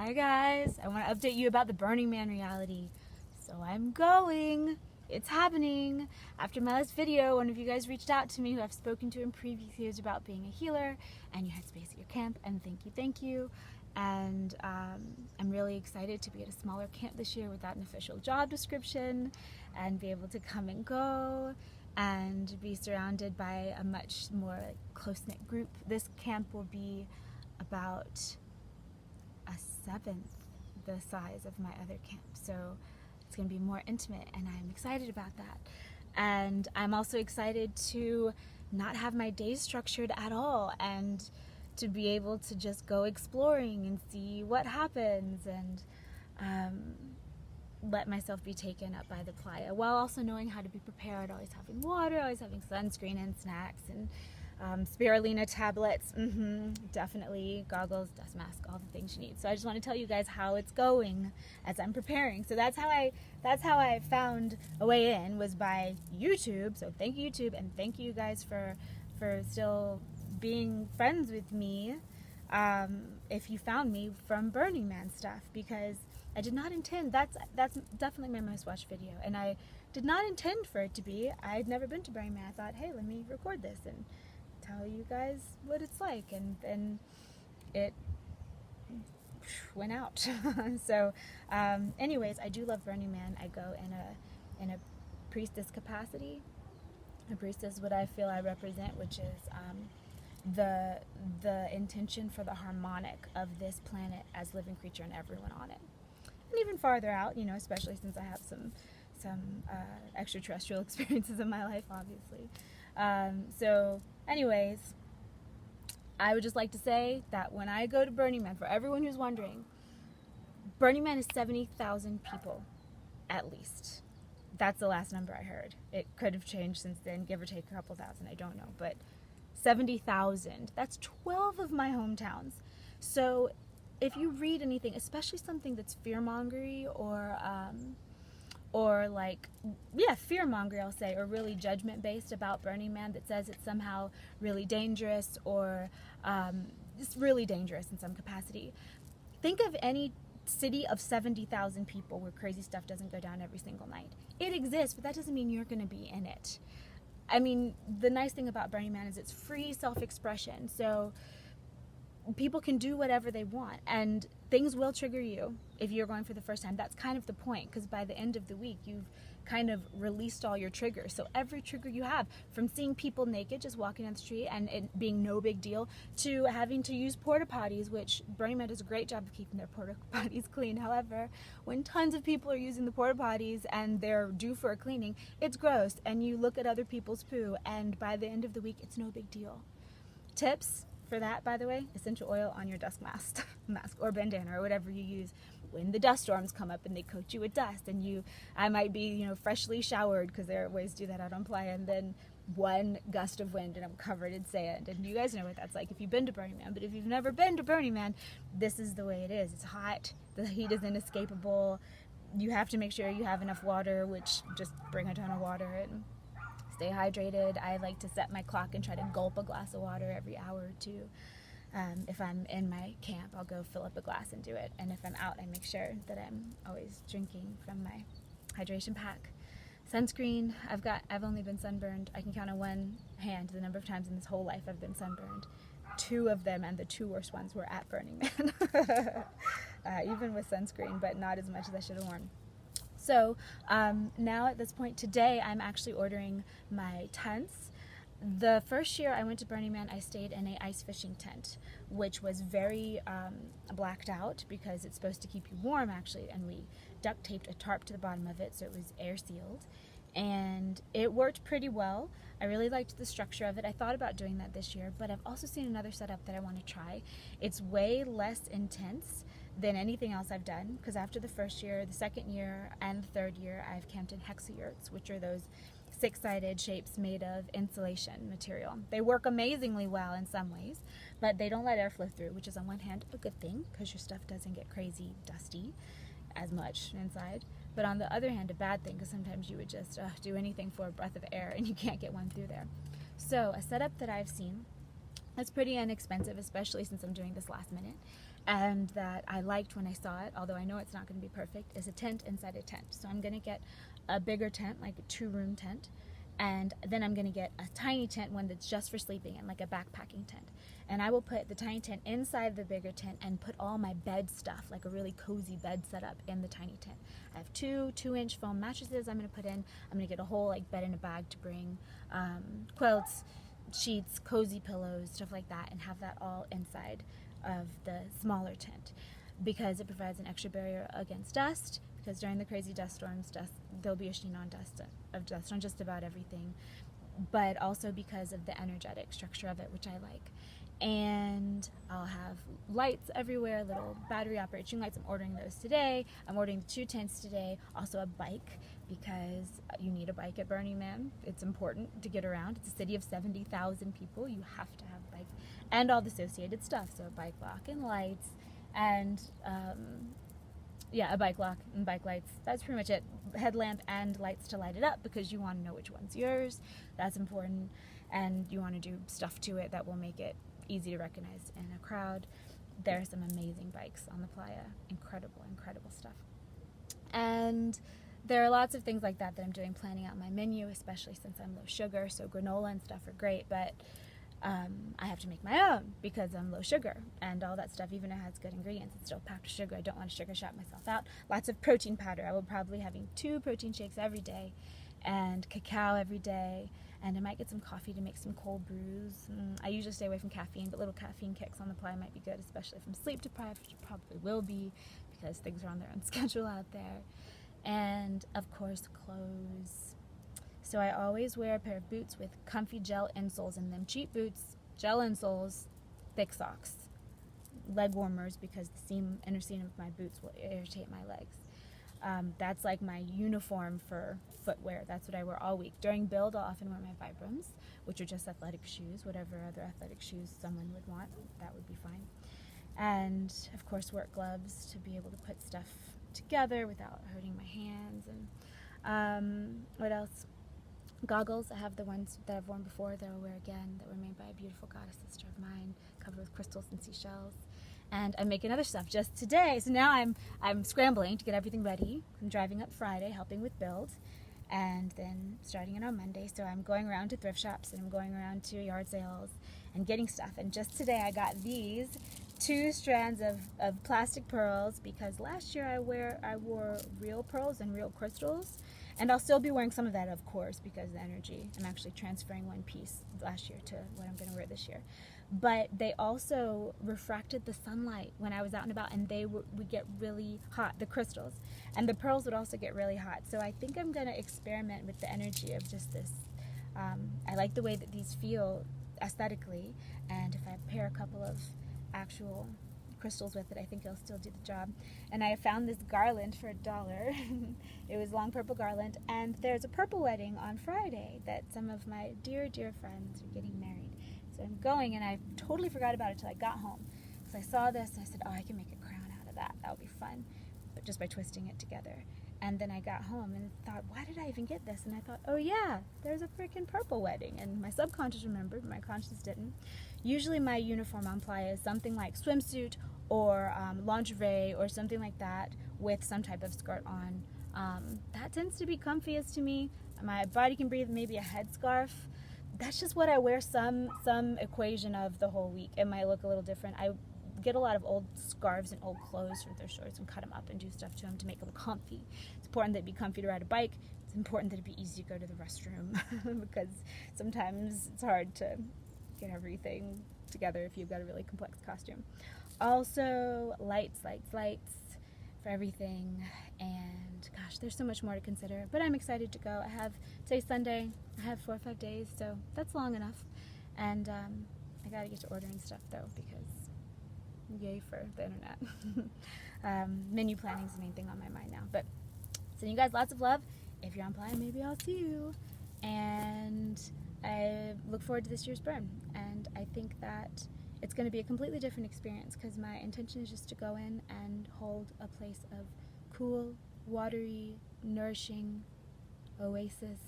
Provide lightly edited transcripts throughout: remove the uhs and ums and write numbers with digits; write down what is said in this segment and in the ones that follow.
Hi guys, I want to update you about the Burning Man reality. So I'm going. It's happening. After my last video, one of you guys reached out to me who I've spoken to in previous years about being a healer, and you had space at your camp, and thank you. And I'm really excited to be at a smaller camp this year without an official job description and be able to come and go and be surrounded by a much more close-knit group. This camp will be about a seventh the size of my other camp, so it's going to be more intimate, and I'm excited about that. And I'm also excited to not have my days structured at all and to be able to just go exploring and see what happens and let myself be taken up by the playa while also knowing how to be prepared, always having water, always having sunscreen and snacks and spirulina tablets, definitely, goggles, dust mask, all the things you need. So I just want to tell you guys how it's going as I'm preparing. So that's how I found a way in, was by YouTube. So thank you, YouTube, and thank you guys for still being friends with me. If you found me from Burning Man stuff, because I did not intend, that's definitely my most watched video, and I did not intend for it to be. I had never been to Burning Man. I thought, hey, let me record this and tell you guys what it's like, and then it went out. So anyways, I do love Burning Man. I go in a priestess capacity. A priestess is what I feel I represent, which is the intention for the harmonic of this planet as living creature and everyone on it, and even farther out, you know, especially since I have some extraterrestrial experiences in my life, obviously. So anyways, I would just like to say that when I go to Burning Man, for everyone who's wondering, Burning Man is 70,000 people, at least. That's the last number I heard. It could have changed since then, give or take a couple thousand, I don't know, but 70,000, that's 12 of my hometowns. So if you read anything, especially something that's fear-mongery or like, yeah, fear-mongery, I'll say, or really judgment-based about Burning Man, that says it's somehow really dangerous or it's really dangerous in some capacity. Think of any city of 70,000 people where crazy stuff doesn't go down every single night. It exists, but that doesn't mean you're going to be in it. I mean, the nice thing about Burning Man is it's free self-expression, so people can do whatever they want, and things will trigger you if you're going for the first time. That's kind of the point, because by the end of the week, you've kind of released all your triggers. So every trigger you have, from seeing people naked just walking down the street and it being no big deal, to having to use porta potties, which Burning Man does a great job of keeping their porta potties clean. However, when tons of people are using the porta potties and they're due for a cleaning, it's gross, and you look at other people's poo, and by the end of the week, it's no big deal. Tips for that, by the way: essential oil on your dust mask or bandana or whatever you use when the dust storms come up and they coat you with dust, and I might be, you know, freshly showered, because there are ways to do that out on playa, and then one gust of wind and I'm covered in sand, and you guys know what that's like if you've been to Burning Man. But if you've never been to Burning Man, this is the way it is. It's hot, the heat is inescapable, you have to make sure you have enough water, which just bring a ton of water and stay hydrated. I like to set my clock and try to gulp a glass of water every hour or two. If I'm in my camp, I'll go fill up a glass and do it. And if I'm out, I make sure that I'm always drinking from my hydration pack. Sunscreen, I've only been sunburned, I can count on one hand the number of times in this whole life I've been sunburned. 2 of them, and the 2 worst ones, were at Burning Man. Even with sunscreen, but not as much as I should have worn. So now at this point today, I'm actually ordering my tents. The first year I went to Burning Man, I stayed in a ice fishing tent, which was very blacked out because it's supposed to keep you warm, actually, and we duct taped a tarp to the bottom of it so it was air sealed, and it worked pretty well. I really liked the structure of it. I thought about doing that this year, but I've also seen another setup that I want to try. It's way less intense than anything else I've done, because after the first year, the second year, and the third year, I've camped in hexayurts, which are those 6-sided shapes made of insulation material. They work amazingly well in some ways, but they don't let air flow through, which is on one hand a good thing, because your stuff doesn't get crazy dusty as much inside, but on the other hand a bad thing, because sometimes you would just do anything for a breath of air and you can't get one through there. So a setup that I've seen that's pretty inexpensive, especially since I'm doing this last minute, and that I liked when I saw it, although I know it's not going to be perfect, is a tent inside a tent. So I'm going to get a bigger tent, like a 2-room tent, and then I'm going to get a tiny tent, one that's just for sleeping in, like a backpacking tent. And I will put the tiny tent inside the bigger tent and put all my bed stuff, like a really cozy bed setup, in the tiny tent. I have 2-inch foam mattresses I'm going to put in. I'm going to get a whole like bed in a bag to bring, quilts, sheets, cozy pillows, stuff like that, and have that all inside of the smaller tent, because it provides an extra barrier against dust, because during the crazy dust storms, there'll be a sheen on dust on just about everything, but also because of the energetic structure of it, which I like. And I'll have lights everywhere, little battery operated string lights. I'm ordering those today. I'm ordering 2 tents today. Also a bike, because you need a bike at Burning Man. It's important to get around. It's a city of 70,000 people. You have to have a bike and all the associated stuff. So a bike lock and lights, and a bike lock and bike lights. That's pretty much it. Headlamp and lights to light it up, because you want to know which one's yours. That's important. And you want to do stuff to it that will make it easy to recognize in a crowd. There are some amazing bikes on the playa. Incredible, incredible stuff. And there are lots of things like that I'm doing, planning out my menu, especially since I'm low sugar. So granola and stuff are great, but I have to make my own because I'm low sugar, and all that stuff, even if it has good ingredients, it's still packed with sugar. I don't want to sugar shop myself out. Lots of protein powder. I will probably be having 2 protein shakes every day, and cacao every day, and I might get some coffee to make some cold brews. I usually stay away from caffeine, but little caffeine kicks on the playa might be good, especially if I'm sleep deprived, which probably will be, because things are on their own schedule out there. And of course, clothes. So I always wear a pair of boots with comfy gel insoles in them. Cheap boots, gel insoles, thick socks, leg warmers, because the inner seam of my boots will irritate my legs. That's like my uniform for footwear. That's what I wear all week. During build, I'll often wear my Vibrams, which are just athletic shoes, whatever other athletic shoes someone would want, that would be fine. And of course, work gloves to be able to put stuff together without hurting my hands. And what else? Goggles. I have the ones that I've worn before that I'll wear again, that were made by a beautiful goddess sister of mine, covered with crystals and seashells. And I'm making other stuff just today. So now I'm scrambling to get everything ready. I'm driving up Friday, helping with build, and then starting it on Monday. So I'm going around to thrift shops, and I'm going around to yard sales and getting stuff. And just today I got these 2 strands of plastic pearls, because last year I wore real pearls and real crystals. And I'll still be wearing some of that, of course, because of the energy. I'm actually transferring one piece last year to what I'm going to wear this year. But they also refracted the sunlight when I was out and about, and they would get really hot, the crystals. And the pearls would also get really hot. So I think I'm going to experiment with the energy of just this. I like the way that these feel aesthetically, and if I pair a couple of actual crystals with it, I think it'll still do the job. And I found this garland for $1. It was long purple garland, and there's a purple wedding on Friday that some of my dear, dear friends are getting married. So I'm going, and I totally forgot about it till I got home. So I saw this, and I said, oh, I can make a crown out of that. That would be fun, but just by twisting it together. And then I got home and thought, why did I even get this? And I thought, oh yeah, there's a freaking purple wedding. And my subconscious remembered, my conscious didn't. Usually my uniform on playa is something like swimsuit or lingerie or something like that with some type of skirt on. That tends to be comfiest to me. My body can breathe, maybe a headscarf. That's just what I wear some equation of the whole week. It might look a little different. I get a lot of old scarves and old clothes from thrift stores and cut them up and do stuff to them to make them comfy. It's important that it be comfy to ride a bike. It's important that it be easy to go to the restroom because sometimes it's hard to get everything together if you've got a really complex costume. Also, lights for everything, and gosh, there's so much more to consider, but I'm excited to go. Today's Sunday, I have 4 or 5 days, so that's long enough, and I gotta get to ordering stuff though, because yay for the internet. Menu planning is the main thing on my mind now, but sending you guys lots of love. If you're on playa, maybe I'll see you, and I look forward to this year's burn, and I think that it's going to be a completely different experience because my intention is just to go in and hold a place of cool, watery, nourishing oasis,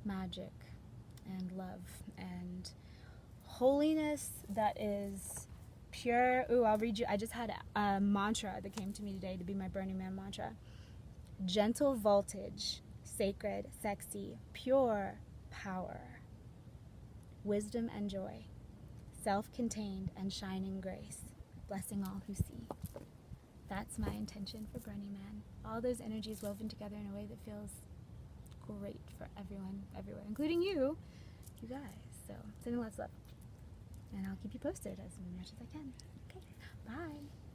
magic, and love, and holiness that is pure. Ooh, I'll read you. I just had a mantra that came to me today to be my Burning Man mantra. Gentle voltage, sacred, sexy, pure power, wisdom and joy, self-contained and shining grace, blessing all who see. That's my intention for Burning Man. All those energies woven together in a way that feels great for everyone, everywhere, including you guys. So, sending lots of love. And I'll keep you posted as much as I can. Okay, bye.